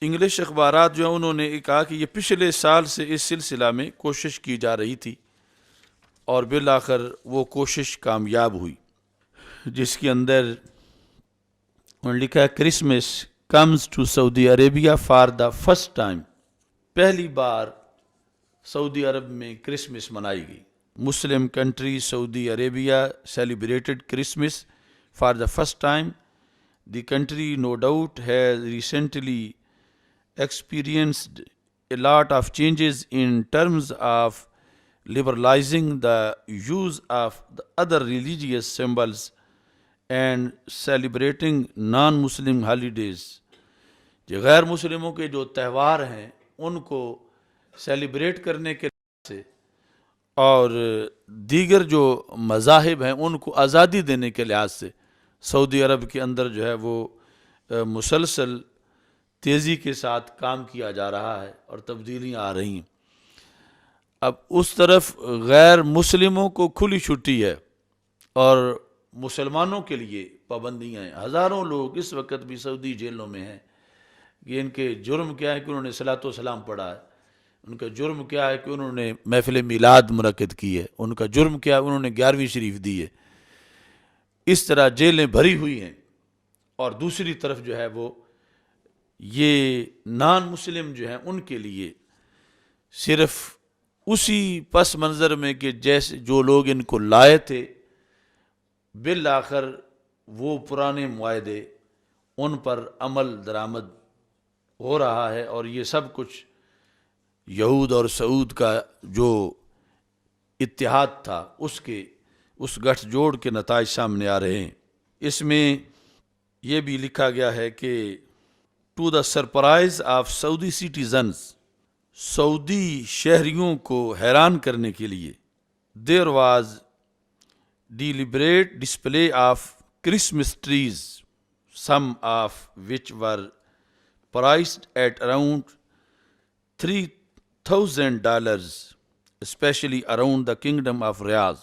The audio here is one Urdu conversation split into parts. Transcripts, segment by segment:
انگلش اخبارات جو ہیں انہوں نے کہا کہ یہ پچھلے سال سے اس سلسلہ میں کوشش کی جا رہی تھی اور بالآخر وہ کوشش کامیاب ہوئی، جس کے اندر انہوں نے لکھا ہے Christmas comes to Saudi Arabia for the first time, پہلی بار سعودی عرب میں کرسمس منائی گئی. Muslim country Saudi Arabia celebrated Christmas for the first time. The country no doubt has recently experienced a lot of changes in terms of liberalizing the use of the other religious symbols and celebrating non-Muslim holidays. جو غیر مسلموں کے جو تہوار ہیں ان کو سیلیبریٹ کرنے کے لحاظ سے اور دیگر جو مذاہب ہیں ان کو آزادی دینے کے لحاظ سے سعودی عرب کے اندر جو ہے وہ مسلسل تیزی کے ساتھ کام کیا جا رہا ہے اور تبدیلیاں آ رہی ہیں. اب اس طرف غیر مسلموں کو کھلی چھٹی ہے اور مسلمانوں کے لیے پابندیاں ہیں. ہزاروں لوگ اس وقت بھی سعودی جیلوں میں ہیں کہ ان کے جرم کیا ہے کہ انہوں نے صلاۃ و سلام پڑھا ہے، ان کا جرم کیا ہے کہ انہوں نے محفل میلاد منعقد کی ہے، ان کا جرم کیا ہے انہوں نے 11ویں شریف دی ہے. اس طرح جیلیں بھری ہوئی ہیں. اور دوسری طرف جو ہے وہ یہ نان مسلم جو ہیں ان کے لیے صرف اسی پس منظر میں کہ جیسے جو لوگ ان کو لائے تھے بالآخر وہ پرانے معاہدے ان پر عمل درآمد ہو رہا ہے اور یہ سب کچھ یہود اور سعود کا جو اتحاد تھا اس گٹھ جوڑ کے نتائج سامنے آ رہے ہیں. اس میں یہ بھی لکھا گیا ہے کہ to the surprise of Saudi citizens, سعودی شہریوں کو حیران کرنے کے لیے there was deliberate display of Christmas trees some of which were priced at around $3,000 especially around the kingdom of Riyadh.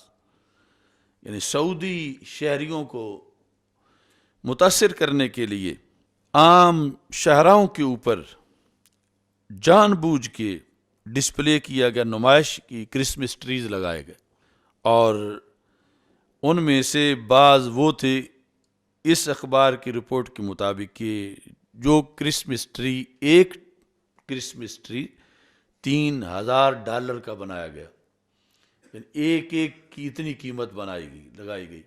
یعنی سعودی شہریوں کو متاثر کرنے کے لیے عام شہراؤں کے اوپر جان بوجھ کے ڈسپلے کیا گیا، نمائش کی کرسمس ٹریز لگائے گئے اور ان میں سے بعض وہ تھے اس اخبار کی رپورٹ کے مطابق کہ جو کرسمس ٹری ایک کرسمس ٹری $3,000 کا بنایا گیا، یعنی ایک کی اتنی قیمت لگائی گئی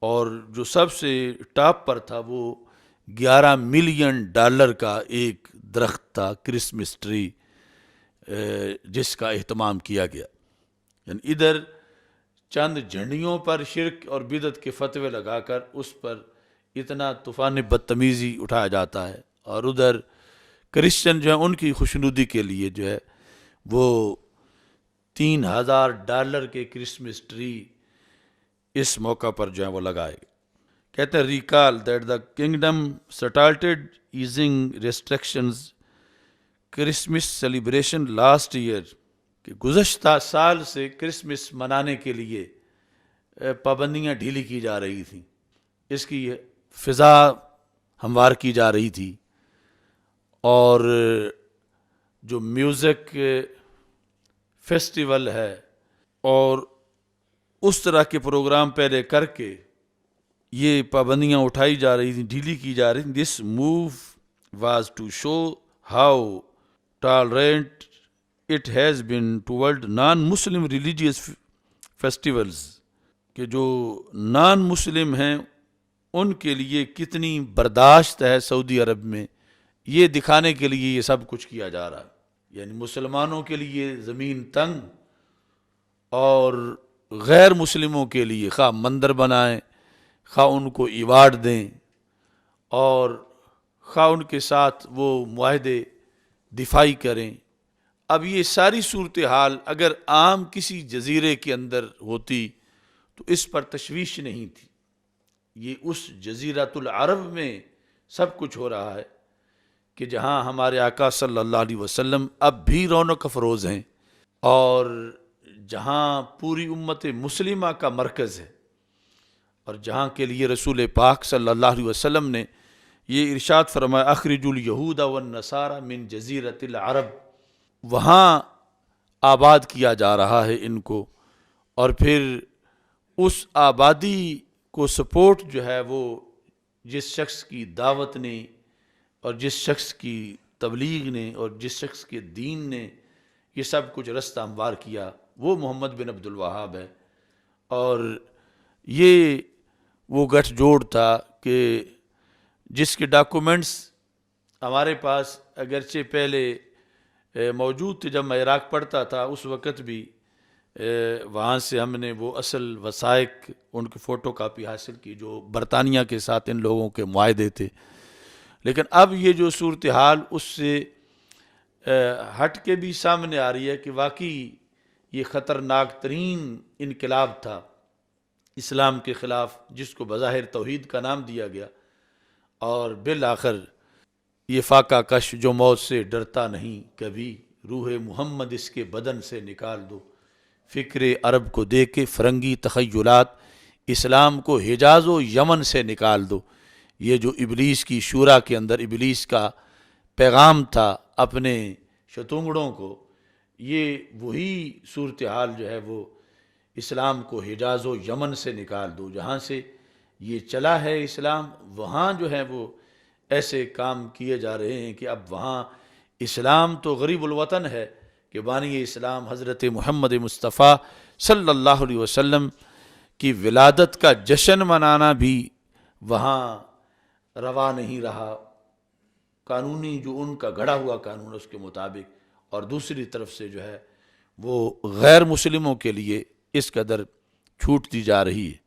اور جو سب سے ٹاپ پر تھا وہ $11 ملین کا ایک درخت تھا کرسمس ٹری جس کا اہتمام کیا گیا. یعنی ادھر چند جھنڈیوں پر شرک اور بدعت کے فتوے لگا کر اس پر اتنا طوفان بدتمیزی اٹھایا جاتا ہے اور ادھر کرسچن جو ہیں ان کی خوشنودی کے لیے جو ہے وہ $3,000 کے کرسمس ٹری اس موقع پر جو ہے وہ لگائے گئے. کہتے ہیں recall that the kingdom started easing restrictions Christmas celebration last year, کہ گزشتہ سال سے کرسمس منانے کے لیے پابندیاں ڈھیلی کی جا رہی تھیں، اس کی فضا ہموار کی جا رہی تھی اور جو میوزک فیسٹیول ہے اور اس طرح کے پروگرام پہلے کر کے یہ پابندیاں اٹھائی جا رہی تھیں، ڈھیلی کی جا رہی تھیں. This move was to show how tolerant it has been toward non Muslim religious festivals, کہ جو نان مسلم ہیں ان کے لیے کتنی برداشت ہے سعودی عرب میں، یہ دکھانے کے لیے یہ سب کچھ کیا جا رہا ہے. یعنی مسلمانوں کے لیے زمین تنگ اور غیر مسلموں کے لیے خواہ مندر بنائیں، خواہ ان کو ایوارڈ دیں اور خواہ ان کے ساتھ وہ معاہدے دفاعی کریں. اب یہ ساری صورتحال اگر عام کسی جزیرے کے اندر ہوتی تو اس پر تشویش نہیں تھی. یہ اس جزیرۃ العرب میں سب کچھ ہو رہا ہے کہ جہاں ہمارے آقا صلی اللہ علیہ وسلم اب بھی رونق افروز ہیں اور جہاں پوری امت مسلمہ کا مرکز ہے اور جہاں کے لیے رسول پاک صلی اللہ علیہ وسلم نے یہ ارشاد فرمایا اخرجوا الیہود والنصارى من جزیرۃ العرب، وہاں آباد کیا جا رہا ہے ان کو، اور پھر اس آبادی کو سپورٹ جو ہے وہ جس شخص کی دعوت نے اور جس شخص کی تبلیغ نے اور جس شخص کے دین نے یہ سب کچھ رستہ ہموار کیا، وہ محمد بن عبد الوہاب ہے۔ اور یہ وہ گٹھ جوڑ تھا کہ جس کے ڈاکومنٹس ہمارے پاس اگرچہ پہلے موجود تھے، جب میں عراق پڑھتا تھا اس وقت بھی وہاں سے ہم نے وہ اصل وثائق ان کی فوٹو کاپی حاصل کی جو برطانیہ کے ساتھ ان لوگوں کے معاہدے تھے، لیکن اب یہ جو صورتحال اس سے ہٹ کے بھی سامنے آ رہی ہے کہ واقعی یہ خطرناک ترین انقلاب تھا اسلام کے خلاف، جس کو بظاہر توحید کا نام دیا گیا، اور بالآخر یہ فاقہ کش جو موت سے ڈرتا نہیں کبھی، روح محمد اس کے بدن سے نکال دو، فکر عرب کو دے کے فرنگی تخیلات اسلام کو حجاز و یمن سے نکال دو۔ یہ جو ابلیس کی شورا کے اندر ابلیس کا پیغام تھا اپنے شتونگڑوں کو، یہ وہی صورتحال جو ہے وہ اسلام کو حجاز و یمن سے نکال دو، جہاں سے یہ چلا ہے اسلام، وہاں جو ہے وہ ایسے کام کیے جا رہے ہیں کہ اب وہاں اسلام تو غریب الوطن ہے کہ بانی اسلام حضرت محمد مصطفیٰ صلی اللہ علیہ وسلم کی ولادت کا جشن منانا بھی وہاں روا نہیں رہا، قانونی جو ان کا گھڑا ہوا قانون اس کے مطابق، اور دوسری طرف سے جو ہے وہ غیر مسلموں کے لیے اس قدر چھوٹ دی جا رہی ہے۔